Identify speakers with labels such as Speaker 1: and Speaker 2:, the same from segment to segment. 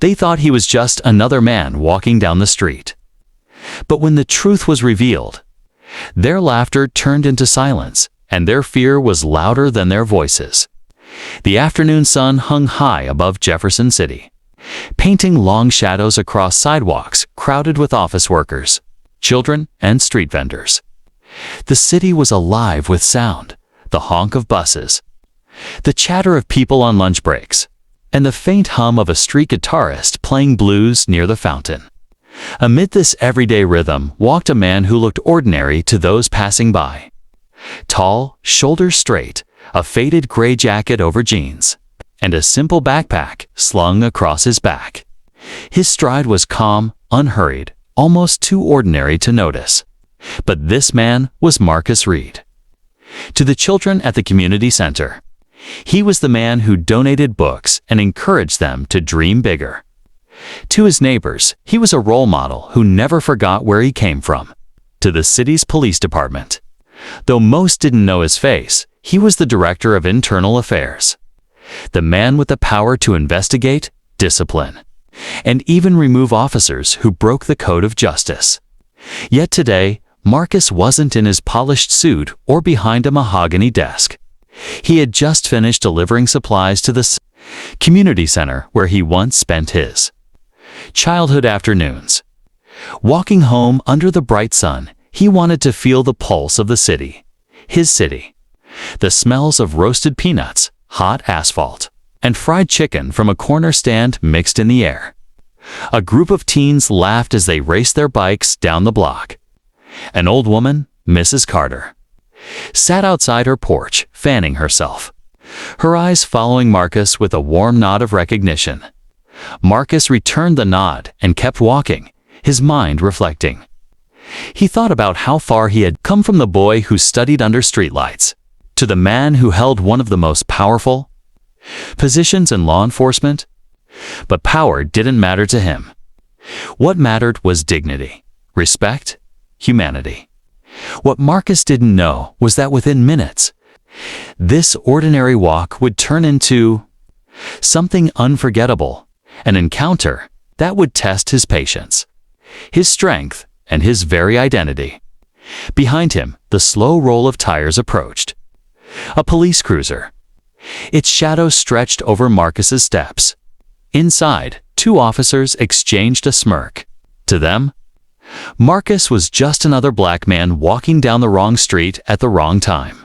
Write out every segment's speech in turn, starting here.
Speaker 1: They thought he was just another man walking down the street. But when the truth was revealed, their laughter turned into silence, and their fear was louder than their voices. The afternoon sun hung high above Jefferson City, painting long shadows across sidewalks crowded with office workers, children, and street vendors. The city was alive with sound, the honk of buses, the chatter of people on lunch breaks, and the faint hum of a street guitarist playing blues near the fountain. Amid this everyday rhythm walked a man who looked ordinary to those passing by. Tall, shoulders straight, a faded gray jacket over jeans, and a simple backpack slung across his back. His stride was calm, unhurried, almost too ordinary to notice. But this man was Marcus Reed. To the children at the community center, he was the man who donated books and encouraged them to dream bigger. To his neighbors, he was a role model who never forgot where he came from. To the city's police department, though most didn't know his face, he was the director of internal affairs. The man with the power to investigate, discipline, and even remove officers who broke the code of justice. Yet today, Marcus wasn't in his polished suit or behind a mahogany desk. He had just finished delivering supplies to the community center where he once spent his childhood afternoons. Walking home under the bright sun, he wanted to feel the pulse of the city, his city. The smells of roasted peanuts, hot asphalt, and fried chicken from a corner stand mixed in the air. A group of teens laughed as they raced their bikes down the block. An old woman, Mrs. Carter, sat outside her porch, fanning herself, her eyes following Marcus with a warm nod of recognition. Marcus returned the nod and kept walking, his mind reflecting. He thought about how far he had come from the boy who studied under streetlights, to the man who held one of the most powerful positions in law enforcement. But power didn't matter to him. What mattered was dignity, respect, humanity. What Marcus didn't know was that within minutes, this ordinary walk would turn into something unforgettable, an encounter that would test his patience, his strength, and his very identity. Behind him, the slow roll of tires approached. A police cruiser. Its shadow stretched over Marcus's steps. Inside, two officers exchanged a smirk. To them, Marcus was just another black man walking down the wrong street at the wrong time.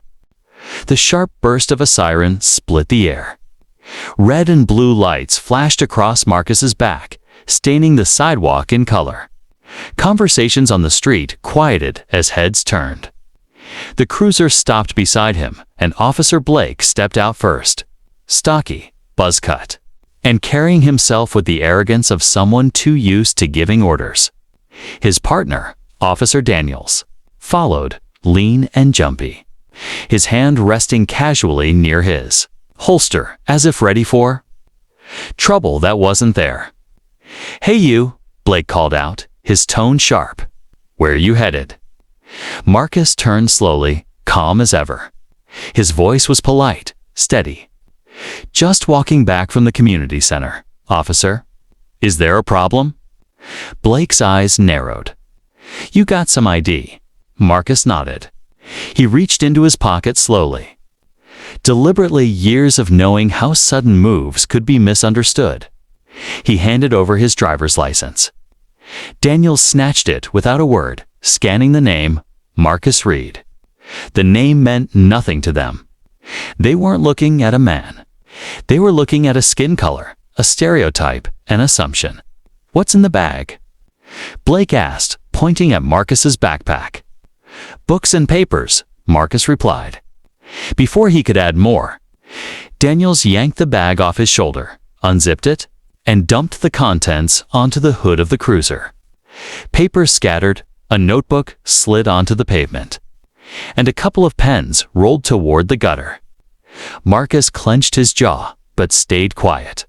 Speaker 1: The sharp burst of a siren split the air. Red and blue lights flashed across Marcus's back, staining the sidewalk in color. Conversations on the street quieted as heads turned. The cruiser stopped beside him, and Officer Blake stepped out first, stocky, buzz-cut, and carrying himself with the arrogance of someone too used to giving orders. His partner, Officer Daniels, followed, lean and jumpy, his hand resting casually near his holster, as if ready for trouble that wasn't there. "Hey you," Blake called out, his tone sharp. "Where are you headed?" Marcus turned slowly, calm as ever. His voice was polite, steady. "Just walking back from the community center, officer." "Is there a problem?" Blake's eyes narrowed. "You got some ID?" Marcus nodded. He reached into his pocket slowly. Deliberately, years of knowing how sudden moves could be misunderstood. He handed over his driver's license. Daniels snatched it without a word, scanning the name, Marcus Reed. The name meant nothing to them. They weren't looking at a man. They were looking at a skin color, a stereotype, an assumption. "What's in the bag?" Blake asked, pointing at Marcus's backpack. "Books and papers," Marcus replied. Before he could add more, Daniels yanked the bag off his shoulder, unzipped it, and dumped the contents onto the hood of the cruiser. Papers scattered, a notebook slid onto the pavement, and a couple of pens rolled toward the gutter. Marcus clenched his jaw, but stayed quiet.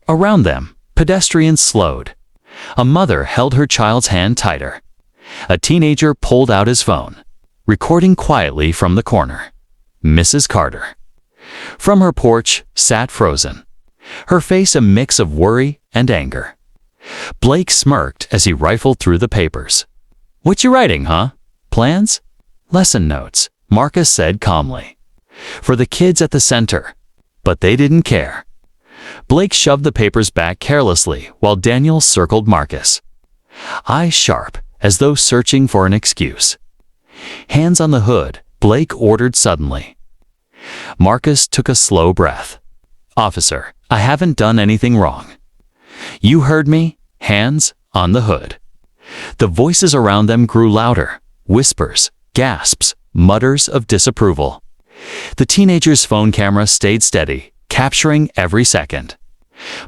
Speaker 1: Around them, pedestrians slowed. A mother held her child's hand tighter. A teenager pulled out his phone, recording quietly from the corner. Mrs. Carter, from her porch, sat frozen, her face a mix of worry, and anger. Blake smirked as he rifled through the papers. "What you writing, huh? Plans?" "Lesson notes," Marcus said calmly. "For the kids at the center." But they didn't care. Blake shoved the papers back carelessly while Daniel circled Marcus. Eyes sharp, as though searching for an excuse. "Hands on the hood," Blake ordered suddenly. Marcus took a slow breath. "Officer, I haven't done anything wrong." "You heard me. Hands on the hood." The voices around them grew louder, whispers, gasps, mutters of disapproval. The teenager's phone camera stayed steady, capturing every second.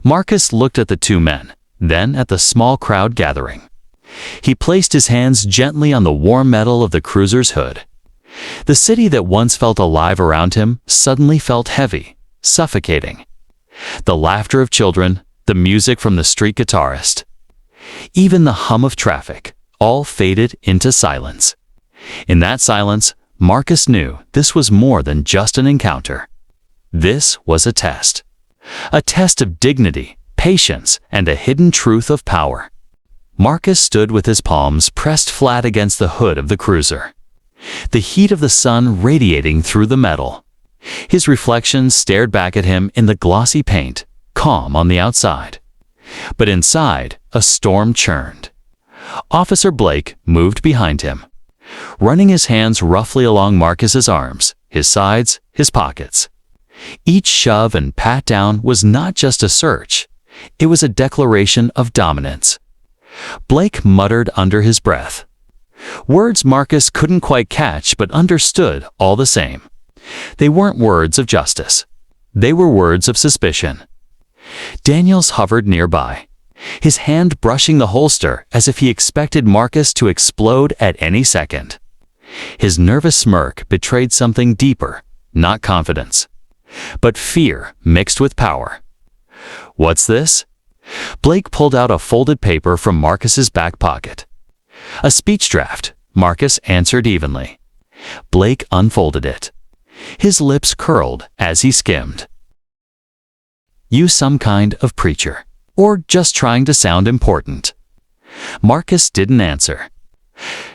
Speaker 1: Marcus looked at the two men, then at the small crowd gathering. He placed his hands gently on the warm metal of the cruiser's hood. The city that once felt alive around him suddenly felt heavy, suffocating. The laughter of children, the music from the street guitarist, even the hum of traffic, all faded into silence. In that silence, Marcus knew this was more than just an encounter. This was a test of dignity, patience, and a hidden truth of power. Marcus stood with his palms pressed flat against the hood of the cruiser, the heat of the sun radiating through the metal. His reflection stared back at him in the glossy paint, calm on the outside. But inside, a storm churned. Officer Blake moved behind him, running his hands roughly along Marcus's arms, his sides, his pockets. Each shove and pat down was not just a search, it was a declaration of dominance. Blake muttered under his breath. Words Marcus couldn't quite catch but understood all the same. They weren't words of justice. They were words of suspicion. Daniels hovered nearby, his hand brushing the holster as if he expected Marcus to explode at any second. His nervous smirk betrayed something deeper, not confidence, but fear mixed with power. "What's this?" Blake pulled out a folded paper from Marcus's back pocket. "A speech draft," Marcus answered evenly. Blake unfolded it. His lips curled as he skimmed. "You some kind of preacher, or just trying to sound important?" Marcus didn't answer.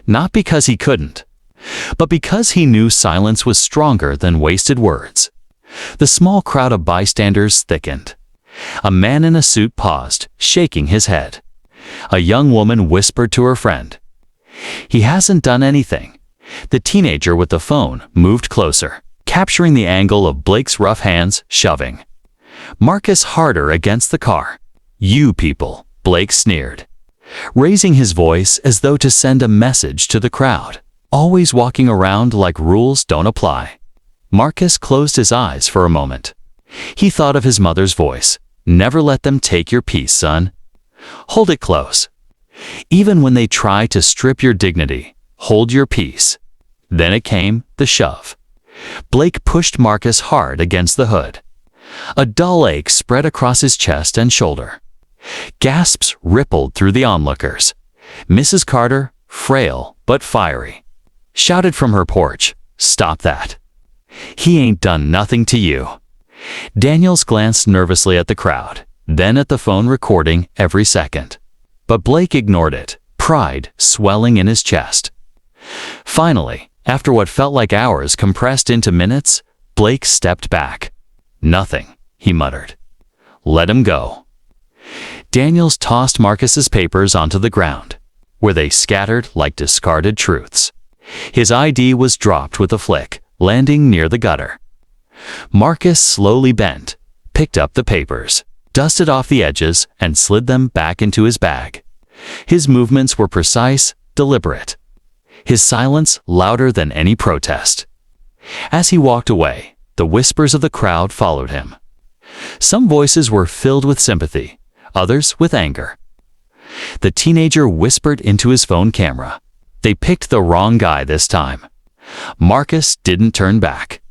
Speaker 1: Not because he couldn't, but because he knew silence was stronger than wasted words. The small crowd of bystanders thickened. A man in a suit paused, shaking his head. A young woman whispered to her friend. "He hasn't done anything." The teenager with the phone moved closer, capturing the angle of Blake's rough hands, shoving Marcus harder against the car. "You people," Blake sneered, raising his voice as though to send a message to the crowd, always walking around like rules don't apply. Marcus closed his eyes for a moment. He thought of his mother's voice. "Never let them take your peace, son. Hold it close. Even when they try to strip your dignity, hold your peace." Then it came, the shove. Blake pushed Marcus hard against the hood. A dull ache spread across his chest and shoulder. Gasps rippled through the onlookers. Mrs. Carter, frail but fiery, shouted from her porch, "Stop that. He ain't done nothing to you." Daniels glanced nervously at the crowd, then at the phone recording every second. But Blake ignored it, pride swelling in his chest. Finally, after what felt like hours compressed into minutes, Blake stepped back. "Nothing," he muttered. "Let him go." Daniels tossed Marcus's papers onto the ground, where they scattered like discarded truths. His ID was dropped with a flick, landing near the gutter. Marcus slowly bent, picked up the papers, dusted off the edges, and slid them back into his bag. His movements were precise, deliberate. His silence louder than any protest. As he walked away, the whispers of the crowd followed him. Some voices were filled with sympathy, others with anger. The teenager whispered into his phone camera. They picked the wrong guy this time. Marcus didn't turn back.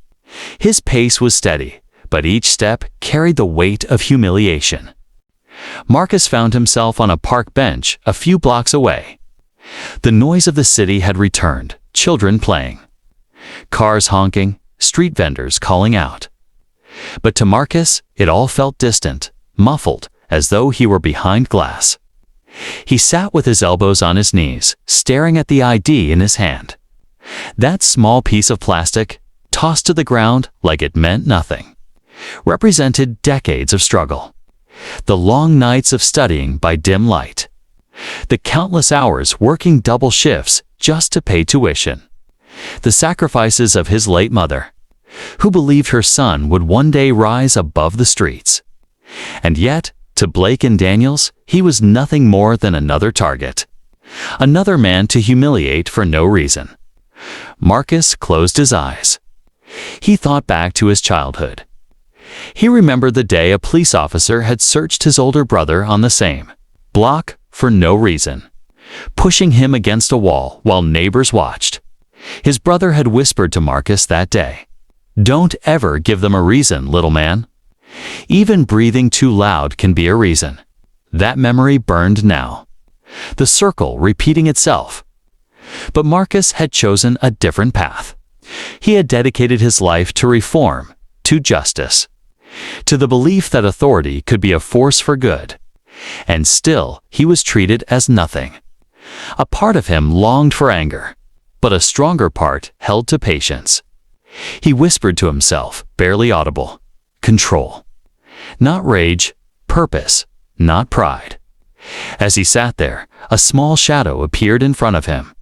Speaker 1: His pace was steady, but each step carried the weight of humiliation. Marcus found himself on a park bench a few blocks away. The noise of the city had returned, children playing, cars honking, street vendors calling out. But to Marcus, it all felt distant, muffled, as though he were behind glass. He sat with his elbows on his knees, staring at the ID in his hand. That small piece of plastic, tossed to the ground like it meant nothing, represented decades of struggle. The long nights of studying by dim light. The countless hours working double shifts just to pay tuition. The sacrifices of his late mother, who believed her son would one day rise above the streets. And yet, to Blake and Daniels, he was nothing more than another target. Another man to humiliate for no reason. Marcus closed his eyes. He thought back to his childhood. He remembered the day a police officer had searched his older brother on the same block for no reason, pushing him against a wall while neighbors watched. His brother had whispered to Marcus that day, "Don't ever give them a reason, little man. Even breathing too loud can be a reason." That memory burned now, the circle repeating itself. But Marcus had chosen a different path. He had dedicated his life to reform, to justice, to the belief that authority could be a force for good. And still, he was treated as nothing. A part of him longed for anger, but a stronger part held to patience. He whispered to himself, barely audible, control. Not rage, purpose, not pride. As he sat there, a small shadow appeared in front of him.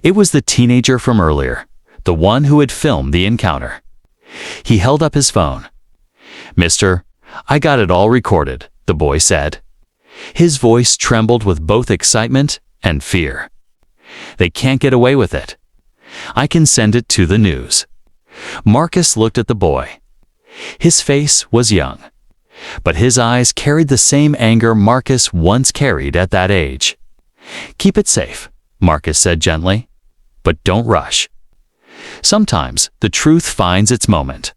Speaker 1: It was the teenager from earlier, the one who had filmed the encounter. He held up his phone. "Mister, I got it all recorded," the boy said. His voice trembled with both excitement and fear. "They can't get away with it. I can send it to the news." Marcus looked at the boy. His face was young, but his eyes carried the same anger Marcus once carried at that age. "Keep it safe," Marcus said gently, "but don't rush. Sometimes the truth finds its moment."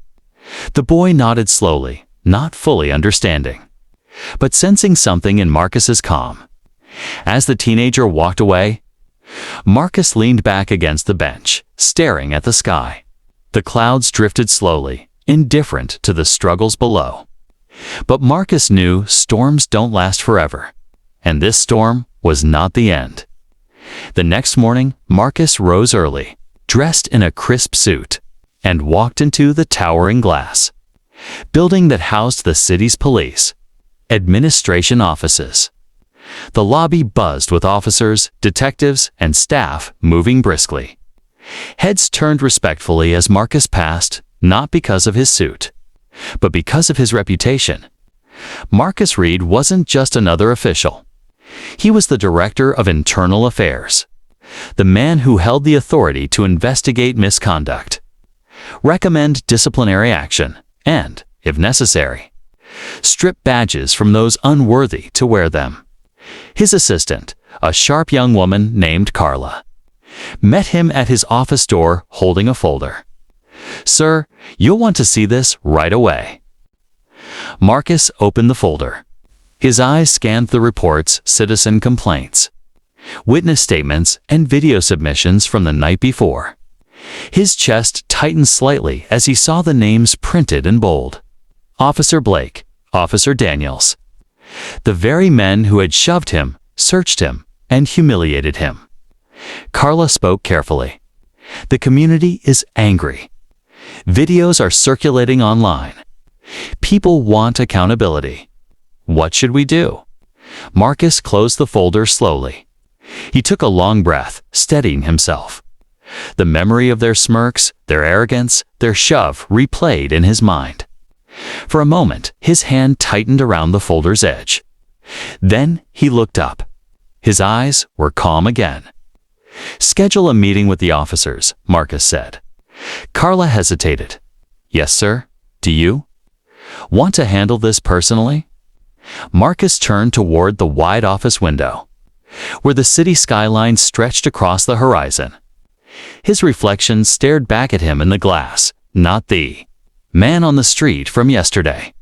Speaker 1: The boy nodded slowly, not fully understanding, but sensing something in Marcus's calm. As the teenager walked away, Marcus leaned back against the bench, staring at the sky. The clouds drifted slowly, indifferent to the struggles below. But Marcus knew storms don't last forever, and this storm was not the end. The next morning, Marcus rose early, dressed in a crisp suit, and walked into the towering glass building that housed the city's police administration offices. The lobby buzzed with officers, detectives, and staff moving briskly. Heads turned respectfully as Marcus passed, not because of his suit, but because of his reputation. Marcus Reed wasn't just another official. He was the director of internal affairs, the man who held the authority to investigate misconduct, recommend disciplinary action, and, if necessary, strip badges from those unworthy to wear them. His assistant, a sharp young woman named Carla, met him at his office door holding a folder. "Sir, you'll want to see this right away." Marcus opened the folder. His eyes scanned the reports, citizen complaints, witness statements, and video submissions from the night before. His chest tightened slightly as he saw the names printed in bold. Officer Blake, Officer Daniels. The very men who had shoved him, searched him, and humiliated him. Carla spoke carefully. "The community is angry. Videos are circulating online. People want accountability. What should we do?" Marcus closed the folder slowly. He took a long breath, steadying himself. The memory of their smirks, their arrogance, their shove replayed in his mind. For a moment, his hand tightened around the folder's edge. Then he looked up. His eyes were calm again. "Schedule a meeting with the officers," Marcus said. Carla hesitated. "Yes, sir. Do you want to handle this personally?" Marcus turned toward the wide office window, where the city skyline stretched across the horizon. His reflection stared back at him in the glass, not the man on the street from yesterday,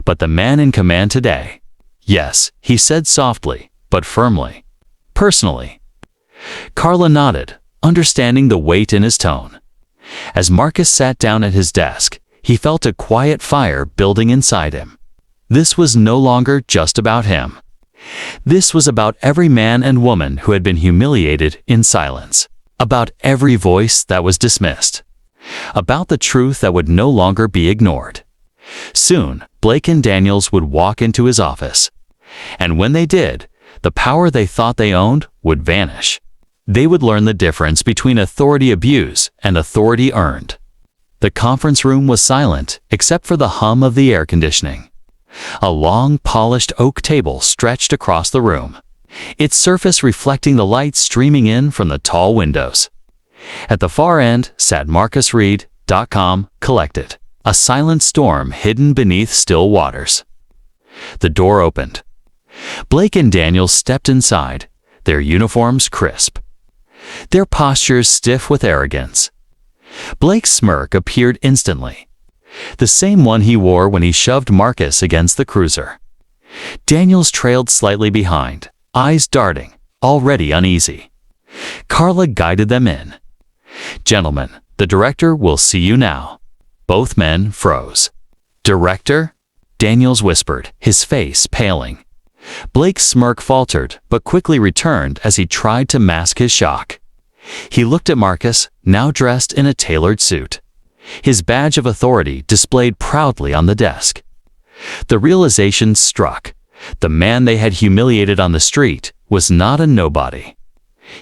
Speaker 1: but the man in command today. "Yes," he said softly, but firmly. "Personally." Carla nodded, understanding the weight in his tone. As Marcus sat down at his desk, he felt a quiet fire building inside him. This was no longer just about him. This was about every man and woman who had been humiliated in silence, about every voice that was dismissed, about the truth that would no longer be ignored. Soon, Blake and Daniels would walk into his office, and when they did, the power they thought they owned would vanish. They would learn the difference between authority abused and authority earned. The conference room was silent except for the hum of the air conditioning. A long, polished oak table stretched across the room, its surface reflecting the light streaming in from the tall windows. At the far end sat Marcus Reed, collected, a silent storm hidden beneath still waters. The door opened. Blake and Daniels stepped inside, their uniforms crisp, their postures stiff with arrogance. Blake's smirk appeared instantly, the same one he wore when he shoved Marcus against the cruiser. Daniels trailed slightly behind, eyes darting, already uneasy. Carla guided them in. "Gentlemen, the director will see you now." Both men froze. "Director?" Daniels whispered, his face paling. Blake's smirk faltered, but quickly returned as he tried to mask his shock. He looked at Marcus, now dressed in a tailored suit, his badge of authority displayed proudly on the desk. The realization struck. The man they had humiliated on the street was not a nobody.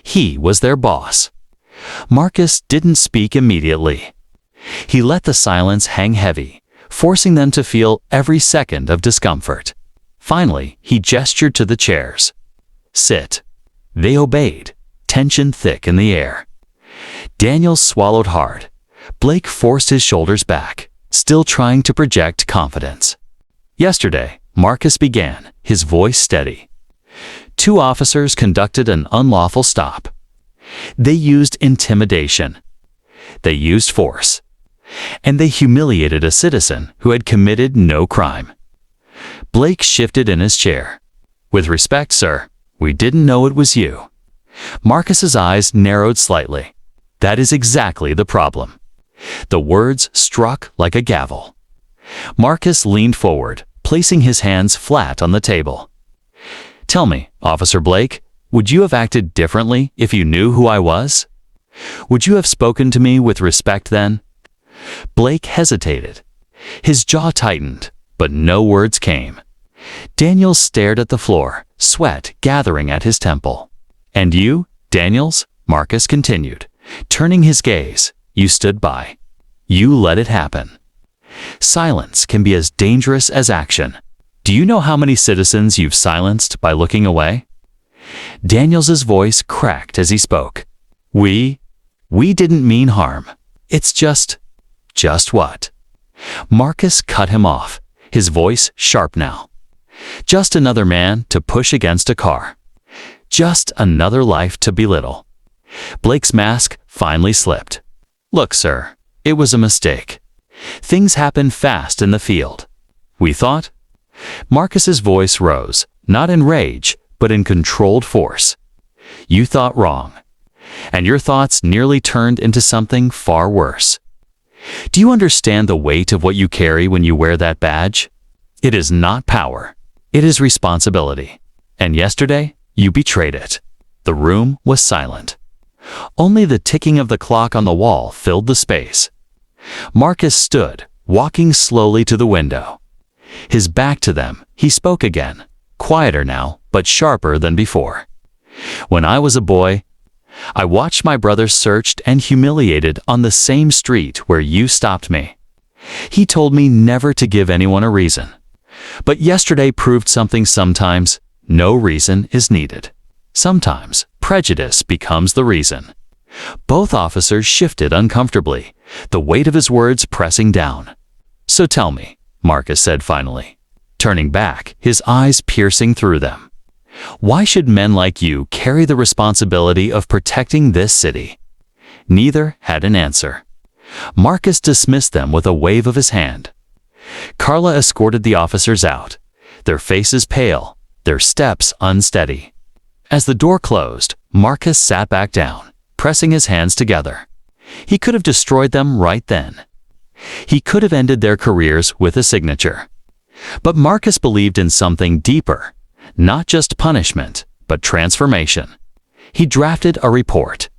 Speaker 1: He was their boss. Marcus didn't speak immediately. He let the silence hang heavy, forcing them to feel every second of discomfort. Finally, he gestured to the chairs. "Sit." They obeyed, tension thick in the air. Daniels swallowed hard. Blake forced his shoulders back, still trying to project confidence. "Yesterday," Marcus began, his voice steady. "Two officers conducted an unlawful stop. They used intimidation. They used force. And they humiliated a citizen who had committed no crime." Blake shifted in his chair. "With respect, sir, we didn't know it was you." Marcus's eyes narrowed slightly. "That is exactly the problem." The words struck like a gavel. Marcus leaned forward, placing his hands flat on the table. "Tell me, Officer Blake, would you have acted differently if you knew who I was? Would you have spoken to me with respect then?" Blake hesitated. His jaw tightened, but no words came. Daniels stared at the floor, sweat gathering at his temple. "And you, Daniels?" Marcus continued, turning his gaze. "You stood by. You let it happen." Silence can be as dangerous as action. Do you know how many citizens you've silenced by looking away? Daniels's voice cracked as he spoke. We didn't mean harm. It's just what?" Marcus cut him off, his voice sharp now. "Just another man to push against a car. Just another life to belittle." Blake's mask finally slipped. "Look, sir, it was a mistake. Things happen fast in the field. We thought—" Marcus's voice rose, not in rage, but in controlled force. "You thought wrong. And your thoughts nearly turned into something far worse. Do you understand the weight of what you carry when you wear that badge? It is not power. It is responsibility. And yesterday, you betrayed it." The room was silent. Only the ticking of the clock on the wall filled the space. Marcus stood, walking slowly to the window. His back to them, he spoke again, quieter now, but sharper than before. "When I was a boy, I watched my brother searched and humiliated on the same street where you stopped me. He told me never to give anyone a reason. But yesterday proved something. Sometimes no reason is needed. Sometimes prejudice becomes the reason." Both officers shifted uncomfortably, the weight of his words pressing down. "So tell me," Marcus said finally, turning back, his eyes piercing through them. "Why should men like you carry the responsibility of protecting this city?" Neither had an answer. Marcus dismissed them with a wave of his hand. Carla escorted the officers out, their faces pale, their steps unsteady. As the door closed, Marcus sat back down, pressing his hands together. He could have destroyed them right then. He could have ended their careers with a signature. But Marcus believed in something deeper, not just punishment, but transformation. He drafted a report.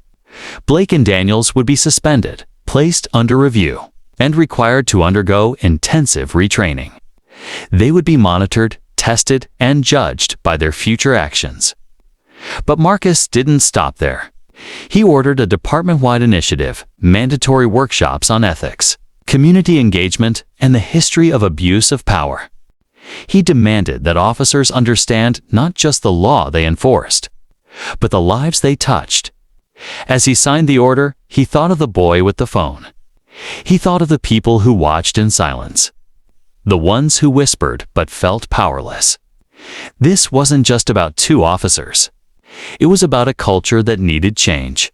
Speaker 1: Blake and Daniels would be suspended, placed under review, and required to undergo intensive retraining. They would be monitored, tested, and judged by their future actions. But Marcus didn't stop there. He ordered a department-wide initiative, mandatory workshops on ethics, community engagement, and the history of abuse of power. He demanded that officers understand not just the law they enforced, but the lives they touched. As he signed the order, he thought of the boy with the phone. He thought of the people who watched in silence, the ones who whispered but felt powerless. This wasn't just about two officers. It was about a culture that needed change.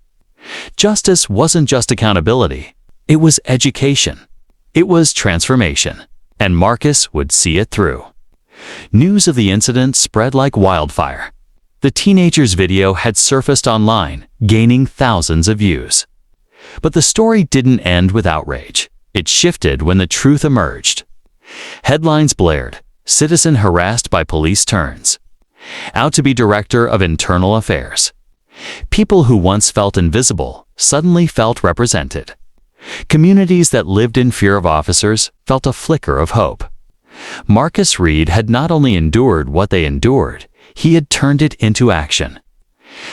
Speaker 1: Justice wasn't just accountability. It was education. It was transformation. And Marcus would see it through. News of the incident spread like wildfire. The teenager's video had surfaced online, gaining thousands of views. But the story didn't end with outrage. It shifted when the truth emerged. Headlines blared, "Citizen harassed by police turns out to be Director of Internal Affairs." People who once felt invisible suddenly felt represented. Communities that lived in fear of officers felt a flicker of hope. Marcus Reed had not only endured what they endured, he had turned it into action.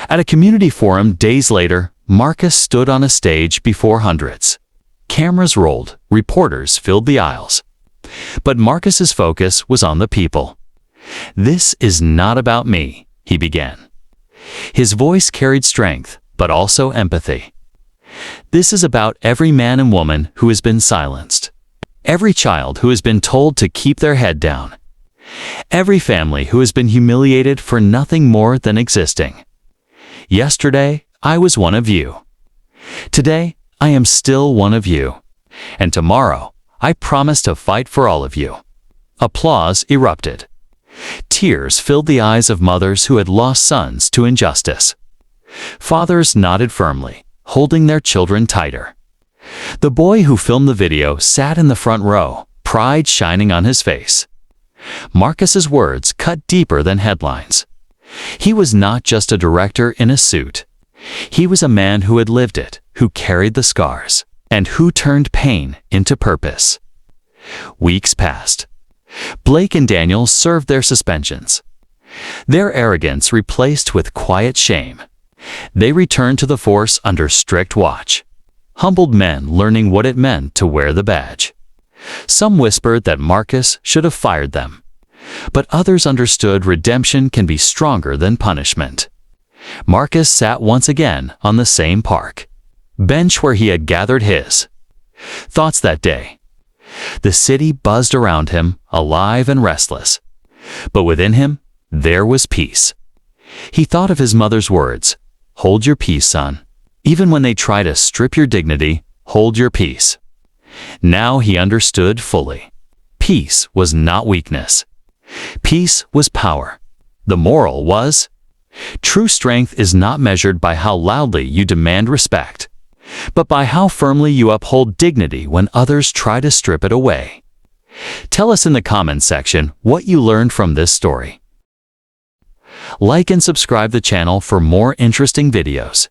Speaker 1: At a community forum days later, Marcus stood on a stage before hundreds. Cameras rolled, reporters filled the aisles. But Marcus's focus was on the people. "This is not about me," he began. His voice carried strength, but also empathy. "This is about every man and woman who has been silenced. Every child who has been told to keep their head down. Every family who has been humiliated for nothing more than existing. Yesterday, I was one of you. Today, I am still one of you. And tomorrow, I promise to fight for all of you." Applause erupted. Tears filled the eyes of mothers who had lost sons to injustice. Fathers nodded firmly, holding their children tighter. The boy who filmed the video sat in the front row, pride shining on his face. Marcus's words cut deeper than headlines. He was not just a director in a suit. He was a man who had lived it, who carried the scars, and who turned pain into purpose. Weeks passed. Blake and Daniel served their suspensions. Their arrogance replaced with quiet shame. They returned to the force under strict watch. Humbled men learning what it meant to wear the badge. Some whispered that Marcus should have fired them. But others understood redemption can be stronger than punishment. Marcus sat once again on the same park bench where he had gathered his thoughts that day. The city buzzed around him, alive and restless. But within him, there was peace. He thought of his mother's words, "Hold your peace, son. Even when they try to strip your dignity, hold your peace." Now he understood fully. Peace was not weakness. Peace was power. The moral was, true strength is not measured by how loudly you demand respect, but by how firmly you uphold dignity when others try to strip it away. Tell us in the comments section what you learned from this story. Like and subscribe the channel for more interesting videos.